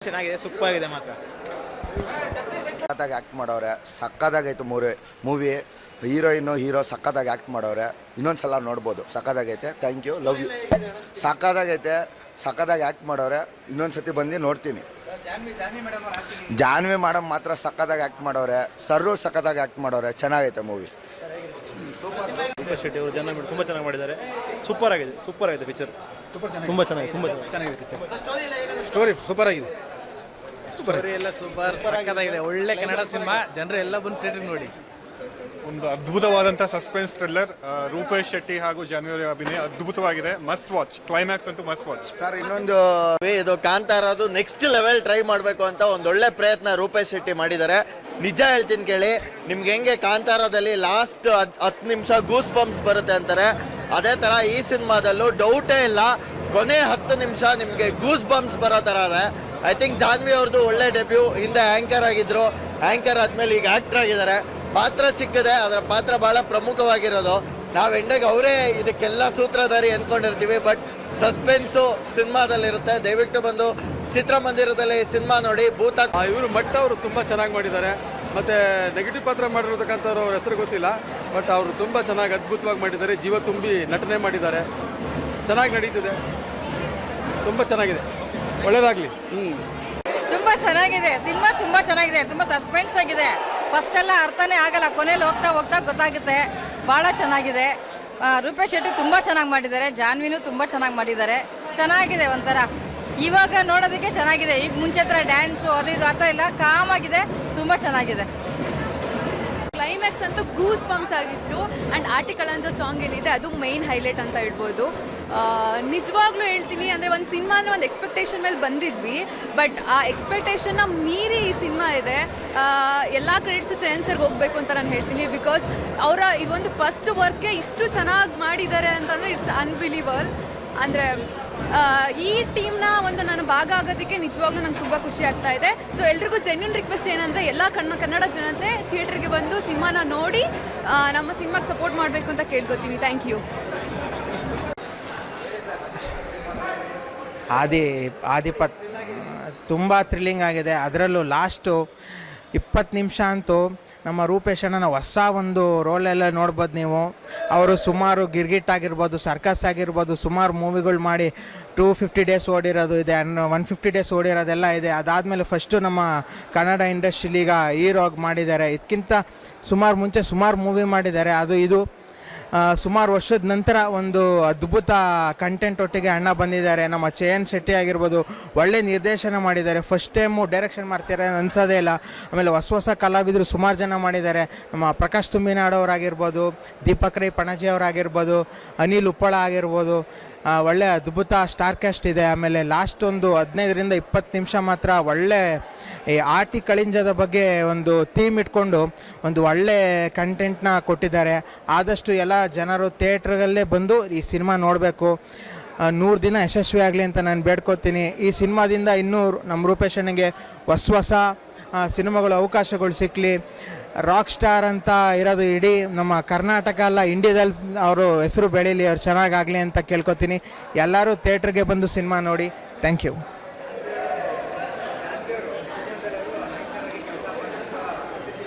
ಚೆನ್ನಾಗಿದೆ, ಸೂಪರ್ ಆಗಿದೆ ಮಾತ್ರ. ಸಕ್ಕತ್ತಾಗಿ ಆ್ಯಕ್ಟ್ ಮಾಡವ್ರೆ, ಸಕ್ಕತ್ತಾಗೈತೆ ಮೂವಿ. ಹೀರೋ ಸಕ್ಕತ್ತಾಗಿ ಆ್ಯಕ್ಟ್ ಮಾಡವ್ರೆ. ಇನ್ನೊಂದು ಸಲ ನೋಡ್ಬೋದು, ಸಕ್ಕತ್ತಾಗೈತೆ. Thank you, love you. ಸಕ್ಕತ್ತಾಗೈತೆ, ಸಕ್ಕತ್ತಾಗಿ ಆ್ಯಕ್ಟ್ ಮಾಡವ್ರೆ. ಇನ್ನೊಂದು ಸತಿ ಬಂದು ನೋಡ್ತೀನಿ. ಜಾನ್ವಿ ಮೇಡಮ್ ಮಾತ್ರ ಸಕ್ಕತ್ತಾಗಿ ಆ್ಯಕ್ಟ್ ಮಾಡವ್ರೆ. ಸರ್ರು ಸಕ್ಕತ್ತಾಗಿ ಆ್ಯಕ್ಟ್ ಮಾಡವ್ರೆ. ಚೆನ್ನಾಗೈತೆ ಮೂವಿ. ರೂಪೇಶ್ ಶೆಟ್ಟಿ ಅವರು ಜನ ತುಂಬ ಚೆನ್ನಾಗಿ ಮಾಡಿದ್ದಾರೆ. ಸೂಪರ್ ಆಗಿದೆ ಪಿಕ್ಚರ್. ತುಂಬ ಚೆನ್ನಾಗಿದೆ ಪಿಕ್ಚರ್. ಸ್ಟೋರಿ ಸೂಪರ್ ಆಗಿದೆ. ಸ್ಟೋರಿ ಎಲ್ಲ ಸೂಪರ್ ಆಗಿದೆ. ಒಳ್ಳೆ ಕನ್ನಡ ಸಿನಿಮಾ. ಜನರು ಎಲ್ಲ ಬಂದು ಥಿಯೇಟರ್ ನೋಡಿ. ಒಂದು ಅದ್ಭುತವಾದಂಥ ಸಸ್ಪೆನ್ಸ್ ಥ್ರಿಲ್ಲರ್. ರೂಪೇಶ್ ಶೆಟ್ಟಿ ಹಾಗೂ ಜಾನ್ವಿ ಅಭಿನಯ ಅದ್ಭುತವಾಗಿದೆ. Must watch. ಕ್ಲೈಮ್ಯಾಕ್ಸ್ ಅಂತೂ ಮಸ್ಟ್ ವಾಚ್. ಸರ್, ಇನ್ನೊಂದು ಇದು ಕಾಂತಾರದು ನೆಕ್ಸ್ಟ್ ಲೆವೆಲ್ ಟ್ರೈ ಮಾಡಬೇಕು ಅಂತ ಒಂದೊಳ್ಳೆ ಪ್ರಯತ್ನ ರೂಪೇಶ್ ಶೆಟ್ಟಿ ಮಾಡಿದ್ದಾರೆ. ನಿಜ ಹೇಳ್ತೀನಿ ಕೇಳಿ, ನಿಮ್ಗೆ ಹೆಂಗೆ ಕಾಂತಾರದಲ್ಲಿ ಲಾಸ್ಟ್ 10 ನಿಮಿಷ ಗೂಸ್ ಬಂಪ್ಸ್ ಬರುತ್ತೆ ಅಂತಾರೆ, ಅದೇ ಥರ ಈ ಸಿನಿಮಾದಲ್ಲೂ ಡೌಟೇ ಇಲ್ಲ, ಕೊನೆ 10 ನಿಮಿಷ ನಿಮಗೆ ಗೂಸ್ ಬಂಪ್ಸ್ ಬರೋ ಥರ ಇದೆ. ಐ ಥಿಂಕ್ ಜಾನ್ವಿ ಅವ್ರದ್ದು ಒಳ್ಳೆ ಡೆಬ್ಯೂ. ಹಿಂದೆ ಆ್ಯಂಕರ್ ಆಗಿದ್ರು, ಆ್ಯಂಕರ್ ಆದಮೇಲೆ ಈಗ ಆ್ಯಕ್ಟರ್ ಆಗಿದ್ದಾರೆ. ಪಾತ್ರ ಚಿಕ್ಕದೆ, ಅದರ ಪಾತ್ರ ಭಾಳ ಪ್ರಮುಖವಾಗಿರೋದು. ನಾವು ಎಂಡಾಗ ಅವರೇ ಇದಕ್ಕೆಲ್ಲ ಸೂತ್ರಧಾರಿ ಅಂದ್ಕೊಂಡಿರ್ತೀವಿ, ಬಟ್ ಸಸ್ಪೆನ್ಸು ಸಿನಿಮಾದಲ್ಲಿರುತ್ತೆ. ದಯವಿಟ್ಟು ಬಂದು ಚಿತ್ರಮಂದಿರದಲ್ಲಿ ಸಿನಿಮಾ ನೋಡಿ. ಇವರು ಮಟ್ಟ ಅವರು ತುಂಬ ಚೆನ್ನಾಗಿ ಮಾಡಿದ್ದಾರೆ. ಮತ್ತು ನೆಗೆಟಿವ್ ಪಾತ್ರ ಮಾಡಿರತಕ್ಕಂಥವ್ರು ಅವ್ರ ಹೆಸರು ಗೊತ್ತಿಲ್ಲ, ಬಟ್ ಅವರು ತುಂಬ ಚೆನ್ನಾಗಿ ಅದ್ಭುತವಾಗಿ ಮಾಡಿದ್ದಾರೆ. ಜೀವ ತುಂಬಿ ನಟನೆ ಮಾಡಿದ್ದಾರೆ. ಚೆನ್ನಾಗಿ ನಡೀತಿದೆ, ತುಂಬ ಚೆನ್ನಾಗಿದೆ. ಒಳ್ಳೆಯದಾಗಲಿ. ತುಂಬ ಚೆನ್ನಾಗಿದೆ ಸಿನಿಮಾ. ತುಂಬ ಚೆನ್ನಾಗಿದೆ, ತುಂಬ ಸಸ್ಪೆನ್ಸ್ ಆಗಿದೆ. ಫಸ್ಟ್ ಎಲ್ಲ ಅರ್ಥನೇ ಆಗಲ್ಲ, ಕೊನೆಯಲ್ಲಿ ಹೋಗ್ತಾ ಗೊತ್ತಾಗುತ್ತೆ. ಭಾಳ ಚೆನ್ನಾಗಿದೆ. ರೂಪೇಶ್ ಶೆಟ್ಟಿ ತುಂಬ ಚೆನ್ನಾಗಿ ಮಾಡಿದ್ದಾರೆ. ಜಾನ್ವಿನೂ ತುಂಬ ಚೆನ್ನಾಗಿ ಮಾಡಿದ್ದಾರೆ. ಚೆನ್ನಾಗಿದೆ, ಒಂಥರ ಇವಾಗ ನೋಡೋದಕ್ಕೆ ಚೆನ್ನಾಗಿದೆ. ಈಗ ಮುಂಚೆ ಹತ್ರ ಡ್ಯಾನ್ಸು ಅದು ಇದು ಅರ್ಥ ಇಲ್ಲ, ಕಾಮ್ ಆಗಿದೆ, ತುಂಬ ಚೆನ್ನಾಗಿದೆ. ಕ್ಲೈಮ್ಯಾಕ್ಸ್ ಅಂತೂ ಗೂಸ್ ಬಂಪ್ಸ್ ಆಗಿತ್ತು. ಆ್ಯಂಡ್ ಆರ್ಟಿಕಲ್ ಅಂತ ಸಾಂಗ್ ಏನಿದೆ ಅದು ಮೈನ್ ಹೈಲೈಟ್ ಅಂತ ಹೇಳ್ಬೋದು. ನಿಜವಾಗ್ಲೂ ಹೇಳ್ತೀನಿ, ಅಂದರೆ ಒಂದು ಸಿನಿಮಾ ಅಂದರೆ ಒಂದು ಎಕ್ಸ್ಪೆಕ್ಟೇಷನ್ ಮೇಲೆ ಬಂದಿದ್ವಿ, ಬಟ್ ಆ ಎಕ್ಸ್ಪೆಕ್ಟೇಷನ್ನ ಮೀರಿ ಈ ಸಿನಿಮಾ ಇದೆ. ಎಲ್ಲ ಕ್ರೆಡಿಟ್ಸು ಚಯನ್ ಸರ್ಗೆ ಹೋಗಬೇಕು ಅಂತ ನಾನು ಹೇಳ್ತೀನಿ. ಬಿಕಾಸ್ ಅವರ ಇದೊಂದು ಫಸ್ಟ್ ವರ್ಕೆ ಇಷ್ಟು ಚೆನ್ನಾಗಿ ಮಾಡಿದ್ದಾರೆ ಅಂತಂದರೆ ಇಟ್ಸ್ ಅನ್ಬಿಲೀವರ್. ಅಂದರೆ ಈ ಟೀಮ್ನ ಒಂದು ನಾನು ಭಾಗ ಆಗೋದಕ್ಕೆ ನಿಜವಾಗ್ಲೂ ನಂಗೆ ತುಂಬ ಖುಷಿ ಆಗ್ತಾ ಇದೆ. ಸೊ ಎಲ್ರಿಗೂ ಜೆನ್ಯೂನ್ ರಿಕ್ವೆಸ್ಟ್ ಏನಂದರೆ ಎಲ್ಲ ಕನ್ನಡ ಜನತೆ ಥಿಯೇಟ್ರಿಗೆ ಬಂದು ಸಿನಿಮಾನ ನೋಡಿ ನಮ್ಮ ಸಿನಿಮಾಗೆ ಸಪೋರ್ಟ್ ಮಾಡಬೇಕು ಅಂತ ಕೇಳ್ಕೊತೀನಿ. Thank you. ಆದಿಪತ್ ತುಂಬ ಥ್ರಿಲ್ಲಿಂಗ್ ಆಗಿದೆ. ಅದರಲ್ಲೂ ಲಾಸ್ಟು 20 ನಿಮಿಷ ಅಂತೂ ನಮ್ಮ ರೂಪೇಶ್ ಅಣ್ಣನ ಹೊಸ ಒಂದು ರೋಲೆಲ್ಲ ನೋಡ್ಬೋದು ನೀವು. ಅವರು ಸುಮಾರು ಗಿರ್ಗಿಟ್ ಆಗಿರ್ಬೋದು, ಸರ್ಕಸ್ ಆಗಿರ್ಬೋದು, ಸುಮಾರು ಮೂವಿಗಳು ಮಾಡಿ 250 ಡೇಸ್ ಓಡಿರೋದು ಇದೆ, 150 ಡೇಸ್ ಓಡಿರೋದೆಲ್ಲ ಇದೆ. ಅದಾದಮೇಲೆ ಫಸ್ಟು ನಮ್ಮ ಕನ್ನಡ ಇಂಡಸ್ಟ್ರಿಲಿ ಈಗ ಹೀರೋ ಆಗಿ ಮಾಡಿದ್ದಾರೆ. ಇದಕ್ಕಿಂತ ಮುಂಚೆ ಸುಮಾರು ಮೂವಿ ಮಾಡಿದ್ದಾರೆ. ಇದು ಸುಮಾರು ವರ್ಷದ ನಂತರ ಒಂದು ಅದ್ಭುತ ಕಂಟೆಂಟ್ ಒಟ್ಟಿಗೆ ಅಣ್ಣ ಬಂದಿದ್ದಾರೆ. ನಮ್ಮ ಚಯನ್ ಶೆಟ್ಟಿ ಆಗಿರ್ಬೋದು, ಒಳ್ಳೆ ನಿರ್ದೇಶನ ಮಾಡಿದ್ದಾರೆ. ಫಸ್ಟ್ ಟೈಮು ಡೈರೆಕ್ಷನ್ ಮಾಡ್ತಾರೆ ಅನ್ಸೋದೇ ಇಲ್ಲ. ಆಮೇಲೆ ಹೊಸ ಕಲಾವಿದರು ಸುಮಾರು ಜನ ಮಾಡಿದ್ದಾರೆ. ನಮ್ಮ ಪ್ರಕಾಶ್ ತುಂಬಿನಾಡವರಾಗಿರ್ಬೋದು, ದೀಪಕ್ ರೈ ಪಣಜಿ ಅವರಾಗಿರ್ಬೋದು, ಅನಿಲ್ ಉಪ್ಪಳ ಆಗಿರ್ಬೋದು, ಒಳ್ಳೆ ಅದ್ಭುತ ಸ್ಟಾರ್ ಕ್ಯಾಸ್ಟ್ ಇದೆ. ಆಮೇಲೆ ಲಾಸ್ಟ್ ಒಂದು 15ರಿಂದ 20 ನಿಮಿಷ ಮಾತ್ರ ಒಳ್ಳೆ ಈ ಆಟಿ ಕಳಿಂಜದ ಬಗ್ಗೆ ಒಂದು ಥೀಮ್ ಇಟ್ಕೊಂಡು ಒಂದು ಒಳ್ಳೆ ಕಂಟೆಂಟ್ನ ಕೊಟ್ಟಿದ್ದಾರೆ. ಆದಷ್ಟು ಎಲ್ಲ ಜನರು ಥಿಯೇಟ್ರಲ್ಲೇ ಬಂದು ಈ ಸಿನಿಮಾ ನೋಡಬೇಕು. 100 ದಿನ ಯಶಸ್ವಿ ಆಗಲಿ ಅಂತ ನಾನು ಬೇಡ್ಕೋತೀನಿ. ಈ ಸಿನಿಮಾದಿಂದ ಇನ್ನೂ ನಮ್ಮ ರೂಪೇಶ್ ಅಣ್ಣಗೆ ಹೊಸ ಸಿನಿಮಾಗಳು ಅವಕಾಶಗಳು ಸಿಕ್ಕಲಿ. ರಾಕ್ ಸ್ಟಾರ್ ಅಂತ ಇರೋದು ಇಡೀ ನಮ್ಮ ಕರ್ನಾಟಕ ಅಲ್ಲ, ಇಂಡಿಯಾದಲ್ಲಿ ಅವರು ಹೆಸರು ಬೆಳೀಲಿ, ಅವ್ರು ಚೆನ್ನಾಗಾಗಲಿ ಅಂತ ಕೇಳ್ಕೊತೀನಿ. ಎಲ್ಲರೂ ಥಿಯೇಟ್ರಿಗೆ ಬಂದು ಸಿನಿಮಾ ನೋಡಿ. Thank you.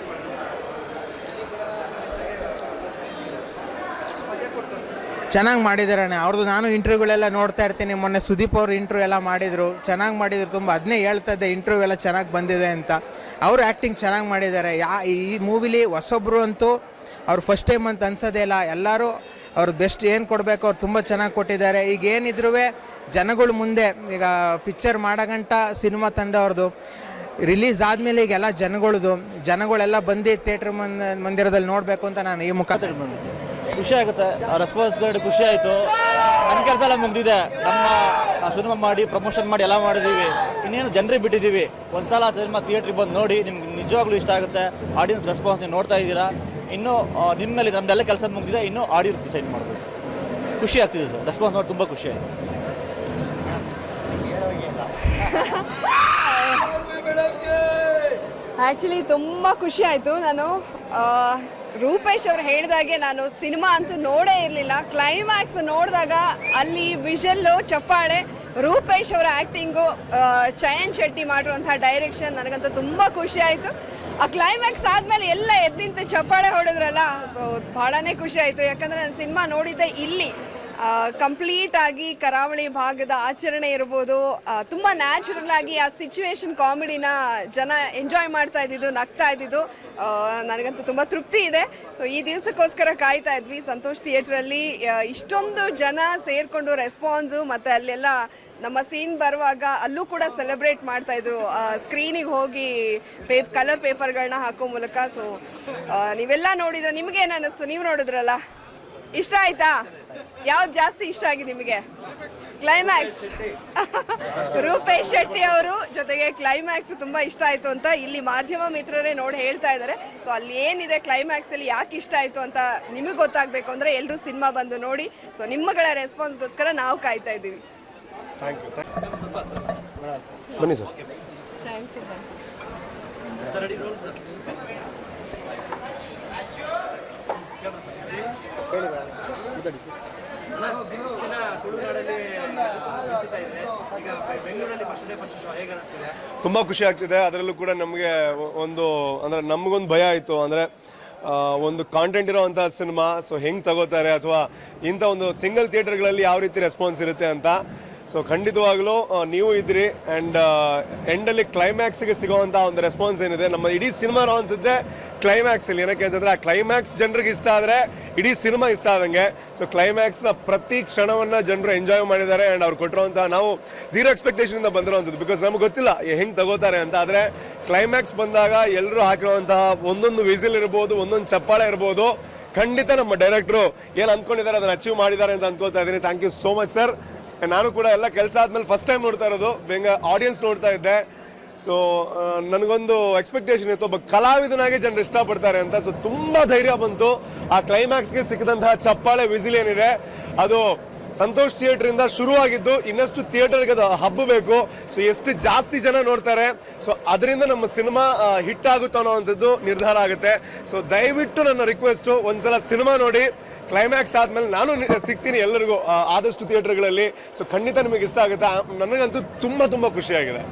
ಚೆನ್ನಾಗಿ ಮಾಡಿದ್ದಾರೆ ಅಣ್ಣ ಅವ್ರದ್ದು. ನಾನು ಇಂಟರ್ವ್ಯೂಗಳೆಲ್ಲ ನೋಡ್ತಾ ಇರ್ತೀನಿ. ಮೊನ್ನೆ ಸುದೀಪ್ ಅವರು ಇಂಟರ್ವ್ಯೂ ಎಲ್ಲ ಮಾಡಿದರು, ಚೆನ್ನಾಗಿ ಮಾಡಿದರು. ತುಂಬ ಅದನ್ನೇ ಹೇಳ್ತಾ ಇದ್ದೆ, ಇಂಟರ್ವ್ಯೂ ಎಲ್ಲ ಚೆನ್ನಾಗಿ ಬಂದಿದೆ ಅಂತ. ಅವರು ಆ್ಯಕ್ಟಿಂಗ್ ಚೆನ್ನಾಗಿ ಮಾಡಿದ್ದಾರೆ. ಈ ಮೂವಿಲಿ ಹೊಸೊಬ್ಬರು ಅಂತೂ ಅವ್ರು ಫಸ್ಟ್ ಟೈಮ್ ಅಂತ ಅನ್ಸೋದೇ ಇಲ್ಲ. ಎಲ್ಲರೂ ಅವ್ರ ಬೆಸ್ಟ್ ಏನು ಕೊಡಬೇಕು ಅವ್ರು ತುಂಬ ಚೆನ್ನಾಗಿ ಕೊಟ್ಟಿದ್ದಾರೆ. ಈಗ ಏನಿದ್ರೂ ಜನಗಳು ಮುಂದೆ ಈಗ ಪಿಕ್ಚರ್ ಮಾಡೋಗಂಟ ಸಿನಿಮಾ ತಂಡ ಅವ್ರದ್ದು ರಿಲೀಸ್ ಆದಮೇಲೆ ಈಗೆಲ್ಲ ಜನಗಳೆಲ್ಲ ಬಂದು ಥಿಯೇಟ್ರ್ ಮಂದಿರದಲ್ಲಿ ನೋಡಬೇಕು ಅಂತ ನಾನು ಈ ಮುಖ ಖುಷಿ ಆಗುತ್ತೆ. ರೆಸ್ಪಾನ್ಸ್ಗಳು ಖುಷಿ ಆಯಿತು. ನಮ್ಮ ಕೆಲಸ ಎಲ್ಲ ಮುಗಿದಿದೆ. ನಮ್ಮ ಸಿನಿಮಾ ಮಾಡಿ ಪ್ರಮೋಷನ್ ಮಾಡಿ ಎಲ್ಲ ಮಾಡಿದ್ದೀವಿ. ಇನ್ನೇನು ಜನರಿಗೆ ಬಿಟ್ಟಿದ್ದೀವಿ. ಒಂದು ಸಲ ಸಿನಿಮಾ ಥಿಯೇಟ್ರಿಗೆ ಬಂದು ನೋಡಿ, ನಿಮ್ಗೆ ನಿಜವಾಗ್ಲೂ ಇಷ್ಟ ಆಗುತ್ತೆ. ಆಡಿಯನ್ಸ್ ರೆಸ್ಪಾನ್ಸ್ ನೀವು ನೋಡ್ತಾ ಇದ್ದೀರಾ. ಇನ್ನೂ ನಿಮ್ಮಲ್ಲಿ ನಮ್ಮದೆಲ್ಲ ಕೆಲಸ ಮುಗಿದಿದೆ. ಇನ್ನೂ ಆಡಿಯನ್ಸ್ ಡಿಸೈಡ್ ಮಾಡ್ಬೋದು. ಖುಷಿ ಆಗ್ತಿದೆ ಸರ್, ರೆಸ್ಪಾನ್ಸ್ ನೋಡಿ ತುಂಬ ಖುಷಿ ಆಯಿತು. ಆ್ಯಕ್ಚುಲಿ ತುಂಬ ಖುಷಿ ಆಯಿತು. ನಾನು ರೂಪೇಶ್ ಅವ್ರು ಹೇಳಿದಾಗೆ ನಾನು ಸಿನಿಮಾ ಅಂತೂ ನೋಡೇ ಇರಲಿಲ್ಲ. ಕ್ಲೈಮ್ಯಾಕ್ಸ್ ನೋಡಿದಾಗ ಅಲ್ಲಿ ವಿಷಲ್ಲು, ಚಪ್ಪಾಳೆ ರೂಪೇಶ್ ಅವರ ಆ್ಯಕ್ಟಿಂಗು, ಚಯನ್ ಶೆಟ್ಟಿ ಮಾಡಿರುವಂತಹ ಡೈರೆಕ್ಷನ್ ನನಗಂತೂ ತುಂಬ ಖುಷಿ ಆಯಿತು. ಆ ಕ್ಲೈಮ್ಯಾಕ್ಸ್ ಆದಮೇಲೆ ಎಲ್ಲ ಎದ್ದು ನಿಂತು ಚಪ್ಪಾಳೆ ಹೊಡೆದ್ರಲ್ಲ, ಸೊ ಭಾಳನೇ ಖುಷಿ ಆಯಿತು. ಯಾಕಂದರೆ ನಾನು ಸಿನಿಮಾ ನೋಡಿದ್ದೆ ಇಲ್ಲಿ ಕಂಪ್ಲೀಟ್ ಆಗಿ ಕರಾವಳಿ ಭಾಗದ ಆಚರಣೆ ಇರ್ಬೋದು, ತುಂಬ ನ್ಯಾಚುರಲ್ ಆಗಿ ಆ ಸಿಚುವೇಶನ್ ಕಾಮಿಡಿನ ಜನ ಎಂಜಾಯ್ ಮಾಡ್ತಾ ಇದ್ದಿದ್ದು, ನಗ್ತಾ ಇದ್ದಿದ್ದು ನನಗಂತೂ ತುಂಬ ತೃಪ್ತಿ ಇದೆ. ಸೊ ಈ ದಿವಸಕ್ಕೋಸ್ಕರ ಕಾಯ್ತಾ ಇದ್ವಿ. ಸಂತೋಷ್ ಥಿಯೇಟ್ರಲ್ಲಿ ಇಷ್ಟೊಂದು ಜನ ಸೇರಿಕೊಂಡು ರೆಸ್ಪಾನ್ಸು, ಮತ್ತು ಅಲ್ಲೆಲ್ಲ ನಮ್ಮ ಸೀನ್ ಬರುವಾಗ ಅಲ್ಲೂ ಕೂಡ ಸೆಲೆಬ್ರೇಟ್ ಮಾಡ್ತಾ ಇದ್ರು, ಸ್ಕ್ರೀನಿಗೆ ಹೋಗಿ ಕಲರ್ ಪೇಪರ್ಗಳನ್ನ ಹಾಕೋ ಮೂಲಕ. ಸೊ ನೀವೆಲ್ಲ ನೋಡಿದ್ರೆ ನಿಮಗೇನು ಅನ್ನಿಸ್ತು? ನೀವು ನೋಡಿದ್ರಲ್ಲ, ಇಷ್ಟ ಆಯ್ತಾ? ಯಾವ್ದು ಜಾಸ್ತಿ ಇಷ್ಟ ಆಗಿದೆ ನಿಮಗೆ? ಕ್ಲೈಮ್ಯಾಕ್ಸ್. ರೂಪೇಶ್ ಶೆಟ್ಟಿ ಅವರು ಜೊತೆಗೆ ಕ್ಲೈಮ್ಯಾಕ್ಸ್ ತುಂಬ ಇಷ್ಟ ಆಯಿತು ಅಂತ ಇಲ್ಲಿ ಮಾಧ್ಯಮ ಮಿತ್ರರೇ ನೋಡಿ ಹೇಳ್ತಾ ಇದ್ದಾರೆ. ಸೊ ಅಲ್ಲಿ ಏನಿದೆ ಕ್ಲೈಮ್ಯಾಕ್ಸಲ್ಲಿ ಯಾಕೆ ಇಷ್ಟ ಆಯಿತು ಅಂತ ನಿಮಗೆ ಗೊತ್ತಾಗಬೇಕು ಅಂದರೆ ಎಲ್ಲರೂ ಸಿನಿಮಾ ಬಂದು ನೋಡಿ. ಸೊ ನಿಮ್ಮಗಳ ರೆಸ್ಪಾನ್ಸ್ಗೋಸ್ಕರ ನಾವು ಕಾಯ್ತಾ ಇದ್ದೀವಿ. ಬನ್ನಿ ಸರ್. ಥ್ಯಾಂಕ್ಸ್. ತುಂಬ ಖುಷಿ ಆಗ್ತಿದೆ. ಅದರಲ್ಲೂ ಕೂಡ ನಮಗೆ ನಮಗೊಂದು ಭಯ ಆಯಿತು, ಅಂದರೆ ಒಂದು ಕಾಂಟೆಂಟ್ ಇರೋವಂಥ ಸಿನಿಮಾ, ಸೊ ಹೆಂಗೆ ತಗೋತಾರೆ ಅಥವಾ ಇಂಥ ಒಂದು ಸಿಂಗಲ್ ಥಿಯೇಟರ್ಗಳಲ್ಲಿ ಯಾವ ರೀತಿ ರೆಸ್ಪಾನ್ಸ್ ಇರುತ್ತೆ ಅಂತ. ಸೊ ಖಂಡಿತವಾಗ್ಲೂ ನೀವು ಇದ್ರಿ, ಆ್ಯಂಡ್ ಎಂಡಲ್ಲಿ ಕ್ಲೈಮ್ಯಾಕ್ಸಿಗೆ ಸಿಗೋವಂಥ ಒಂದು ರೆಸ್ಪಾನ್ಸ್ ಏನಿದೆ, ನಮ್ಮ ಇಡೀ ಸಿನಿಮಾ ಇರೋವಂಥದ್ದೇ ಕ್ಲೈಮ್ಯಾಕ್ಸಲ್ಲಿ. ಏನಕ್ಕೆ ಅಂತಂದರೆ ಆ ಕ್ಲೈಮ್ಯಾಕ್ಸ್ ಜನರಿಗೆ ಇಷ್ಟ ಆದರೆ ಇಡೀ ಸಿನಿಮಾ ಇಷ್ಟ ಆದಂಗೆ. ಸೊ ಕ್ಲೈಮ್ಯಾಕ್ಸ್ನ ಪ್ರತಿ ಕ್ಷಣವನ್ನು ಜನರು ಎಂಜಾಯ್ ಮಾಡಿದ್ದಾರೆ, ಆ್ಯಂಡ್ ಅವ್ರು ಕೊಟ್ಟಿರೋವಂಥ ನಾವು ಝೀರೋ ಎಕ್ಸ್ಪೆಕ್ಟೇಷನಿಂದ ಬಂದಿರೋವಂಥದ್ದು, ಬಿಕಾಸ್ ನಮ್ಗೆ ಗೊತ್ತಿಲ್ಲ ಹೆಂಗೆ ತಗೋತಾರೆ ಅಂತ. ಆದರೆ ಕ್ಲೈಮ್ಯಾಕ್ಸ್ ಬಂದಾಗ ಎಲ್ಲರೂ ಹಾಕಿರೋವಂತಹ ಒಂದೊಂದು ವಿಸಿಲ್ ಇರ್ಬೋದು, ಒಂದೊಂದು ಚಪ್ಪಾಳೆ ಇರ್ಬೋದು, ಖಂಡಿತ ನಮ್ಮ ಡೈರೆಕ್ಟ್ರು ಏನು ಅಂದ್ಕೊಂಡಿದ್ದಾರೆ ಅದನ್ನು ಅಚೀವ್ ಮಾಡಿದ್ದಾರೆ ಅಂತ ಅಂದ್ಕೊಳ್ತಾ ಇದ್ದೀನಿ. Thank you so much sir. ನಾನು ಕೂಡ ಎಲ್ಲ ಕೆಲಸ ಆದಮೇಲೆ ಫಸ್ಟ್ ಟೈಮ್ ನೋಡ್ತಾ ಇರೋದು, ಆಡಿಯನ್ಸ್ ನೋಡ್ತಾ ಇದ್ದೆ. ಸೊ ನನಗೊಂದು ಎಕ್ಸ್ಪೆಕ್ಟೇಷನ್ ಇತ್ತು, ಒಬ್ಬ ಕಲಾವಿದನಾಗಿ ಜನರು ಇಷ್ಟಪಡ್ತಾರೆ ಅಂತ. ಸೊ ತುಂಬ ಧೈರ್ಯ ಬಂತು. ಆ ಕ್ಲೈಮ್ಯಾಕ್ಸ್ಗೆ ಸಿಕ್ಕಿದಂತಹ ಚಪ್ಪಾಳೆ ವಿಸಿಲ್ ಏನಿದೆ ಅದು ಸಂತೋಷ್ ಥಿಯೇಟ್ರಿಂದ ಶುರುವಾಗಿದ್ದು ಇನ್ನಷ್ಟು ಥಿಯೇಟರ್ಗೆ ಅದು ಹಬ್ಬಬೇಕು. ಸೊ ಎಷ್ಟು ಜಾಸ್ತಿ ಜನ ನೋಡ್ತಾರೆ, ಸೊ ಅದರಿಂದ ನಮ್ಮ ಸಿನಿಮಾ ಹಿಟ್ ಆಗುತ್ತೋ ಅನ್ನೋವಂಥದ್ದು ನಿರ್ಧಾರ ಆಗುತ್ತೆ. ಸೊ ದಯವಿಟ್ಟು ನನ್ನ ರಿಕ್ವೆಸ್ಟು, ಒಂದ್ಸಲ ಸಿನಿಮಾ ನೋಡಿ, ಕ್ಲೈಮ್ಯಾಕ್ಸ್ ಆದಮೇಲೆ ನಾನು ಸಿಗ್ತೀನಿ ಎಲ್ಲರಿಗೂ ಆದಷ್ಟು ಥಿಯೇಟರ್ಗಳಲ್ಲಿ. ಸೊ ಖಂಡಿತ ನಿಮಗೆ ಇಷ್ಟ ಆಗುತ್ತೆ. ನನಗಂತೂ ತುಂಬ ತುಂಬ ಖುಷಿಯಾಗಿದೆ.